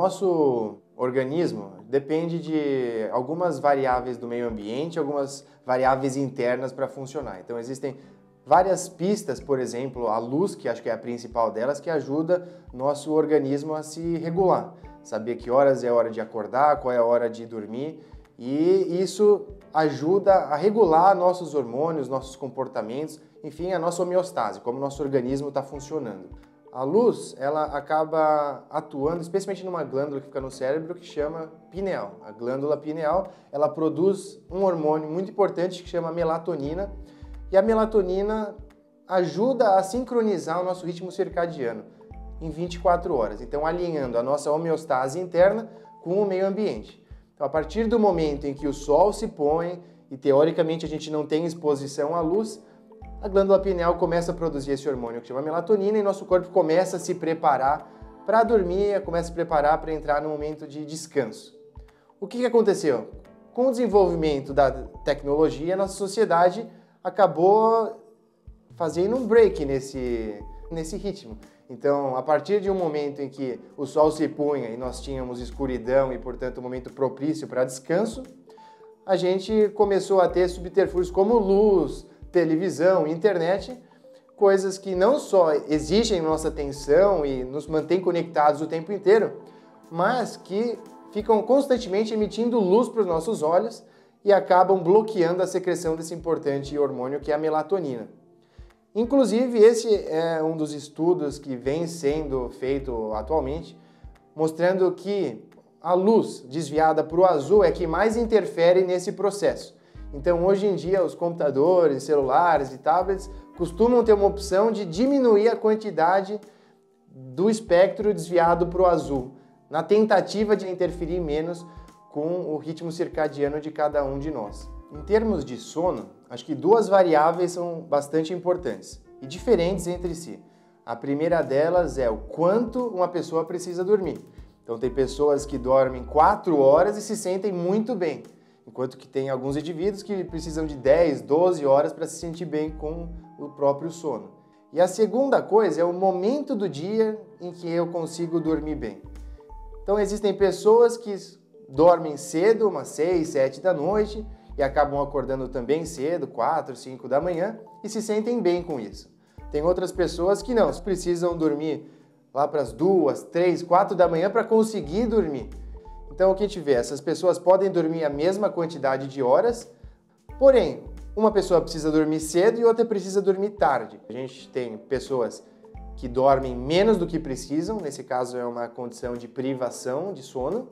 nosso organismo depende de algumas variáveis do meio ambiente, algumas variáveis internas para funcionar. Então existem várias pistas, por exemplo, a luz, que acho que é a principal delas, que ajuda nosso organismo a se regular. Saber que horas é hora de acordar, qual é a hora de dormir, e isso ajuda a regular nossos hormônios, nossos comportamentos, enfim, a nossa homeostase, como o nosso organismo está funcionando. A luz, ela acaba atuando especialmente numa glândula que fica no cérebro que chama pineal. A glândula pineal, ela produz um hormônio muito importante que chama melatonina, e a melatonina ajuda a sincronizar o nosso ritmo circadiano em 24 horas, então alinhando a nossa homeostase interna com o meio ambiente. Então, a partir do momento em que o sol se põe e teoricamente a gente não tem exposição à luz, a glândula pineal começa a produzir esse hormônio que chama melatonina e nosso corpo começa a se preparar para dormir, começa a se preparar para entrar no momento de descanso. O que aconteceu? Com o desenvolvimento da tecnologia, a nossa sociedade acabou fazendo um break nesse ritmo. Então, a partir de um momento em que o sol se punha e nós tínhamos escuridão e, portanto, um momento propício para descanso, a gente começou a ter subterfúgios como luz, televisão, internet, coisas que não só exigem nossa atenção e nos mantêm conectados o tempo inteiro, mas que ficam constantemente emitindo luz para os nossos olhos e acabam bloqueando a secreção desse importante hormônio que é a melatonina. Inclusive, esse é um dos estudos que vem sendo feito atualmente, mostrando que a luz desviada para o azul é que mais interfere nesse processo. Então, hoje em dia, os computadores, celulares e tablets costumam ter uma opção de diminuir a quantidade do espectro desviado para o azul, na tentativa de interferir menos com o ritmo circadiano de cada um de nós. Em termos de sono, acho que duas variáveis são bastante importantes e diferentes entre si. A primeira delas é o quanto uma pessoa precisa dormir. Então, tem pessoas que dormem 4 horas e se sentem muito bem, enquanto que tem alguns indivíduos que precisam de 10, 12 horas para se sentir bem com o próprio sono. E a segunda coisa é o momento do dia em que eu consigo dormir bem. Então, existem pessoas que dormem cedo, umas 6, 7 da noite, e acabam acordando também cedo, 4, 5 da manhã, e se sentem bem com isso. Tem outras pessoas que não, precisam dormir lá para as 2, 3, 4 da manhã para conseguir dormir. Então, o que a gente vê? Essas pessoas podem dormir a mesma quantidade de horas, porém, uma pessoa precisa dormir cedo e outra precisa dormir tarde. A gente tem pessoas que dormem menos do que precisam, nesse caso é uma condição de privação de sono,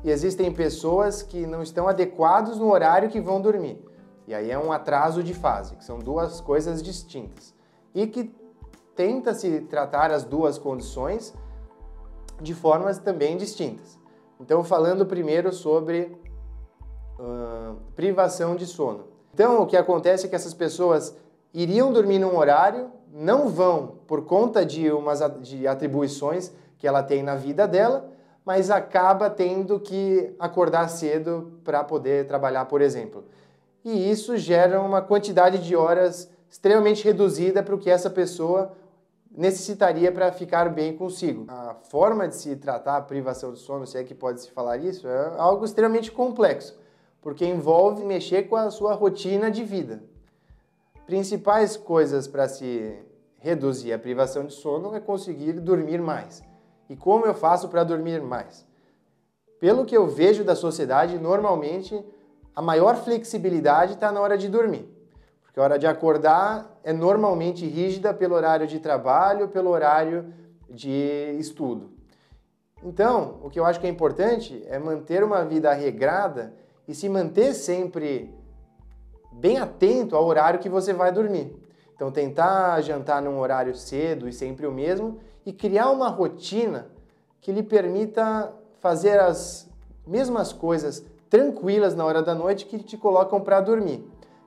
e existem pessoas que não estão adequados no horário que vão dormir. E aí é um atraso de fase, que são duas coisas distintas. E que tenta-se tratar as duas condições de formas também distintas. Então, falando primeiro sobre privação de sono. Então, o que acontece é que essas pessoas iriam dormir num horário, não vão por conta de atribuições que ela tem na vida dela, mas acaba tendo que acordar cedo para poder trabalhar, por exemplo. E isso gera uma quantidade de horas extremamente reduzida para o que essa pessoa necessitaria para ficar bem consigo. A forma de se tratar a privação de sono, se é que pode se falar isso, é algo extremamente complexo, porque envolve mexer com a sua rotina de vida. Principais coisas para se reduzir a privação de sono é conseguir dormir mais. E como eu faço para dormir mais? Pelo que eu vejo da sociedade, normalmente a maior flexibilidade está na hora de dormir. Porque a hora de acordar é normalmente rígida pelo horário de trabalho, pelo horário de estudo. Então, o que eu acho que é importante é manter uma vida regrada e se manter sempre bem atento ao horário que você vai dormir. Então, tentar jantar num horário cedo e sempre o mesmo e criar uma rotina que lhe permita fazer as mesmas coisas tranquilas na hora da noite que te colocam para dormir.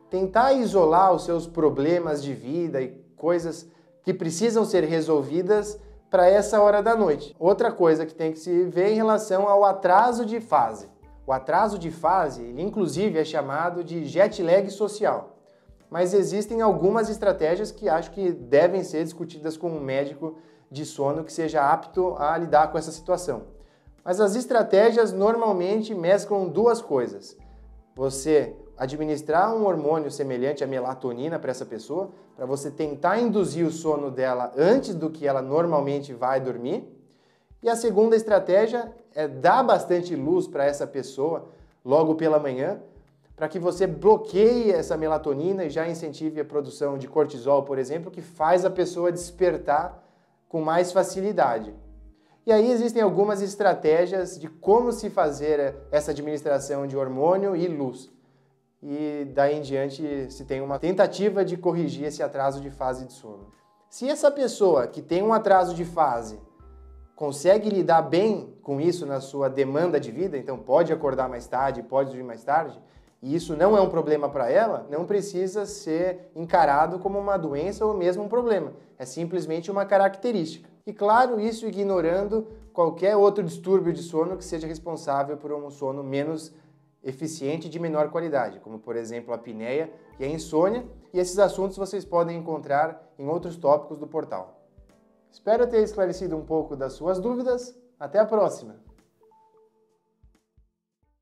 Tentar isolar os seus problemas de vida e coisas que precisam ser resolvidas para essa hora da noite. Outra coisa que tem que se ver em relação ao atraso de fase. O atraso de fase, ele inclusive é chamado de jet lag social. Mas existem algumas estratégias que acho que devem ser discutidas com um médico de sono que seja apto a lidar com essa situação. Mas as estratégias normalmente mesclam duas coisas. Você administrar um hormônio semelhante à melatonina para essa pessoa, para você tentar induzir o sono dela antes do que ela normalmente vai dormir. E a segunda estratégia é dar bastante luz para essa pessoa logo pela manhã, para que você bloqueie essa melatonina e já incentive a produção de cortisol, por exemplo, que faz a pessoa despertar com mais facilidade. E aí existem algumas estratégias de como se fazer essa administração de hormônio e luz. E daí em diante se tem uma tentativa de corrigir esse atraso de fase de sono. Se essa pessoa que tem um atraso de fase consegue lidar bem com isso na sua demanda de vida, então pode acordar mais tarde, pode dormir mais tarde, e isso não é um problema para ela, não precisa ser encarado como uma doença ou mesmo um problema. É simplesmente uma característica. E claro, isso ignorando qualquer outro distúrbio de sono que seja responsável por um sono menos eficiente e de menor qualidade, como por exemplo a apneia e a insônia, e esses assuntos vocês podem encontrar em outros tópicos do portal. Espero ter esclarecido um pouco das suas dúvidas. Até a próxima!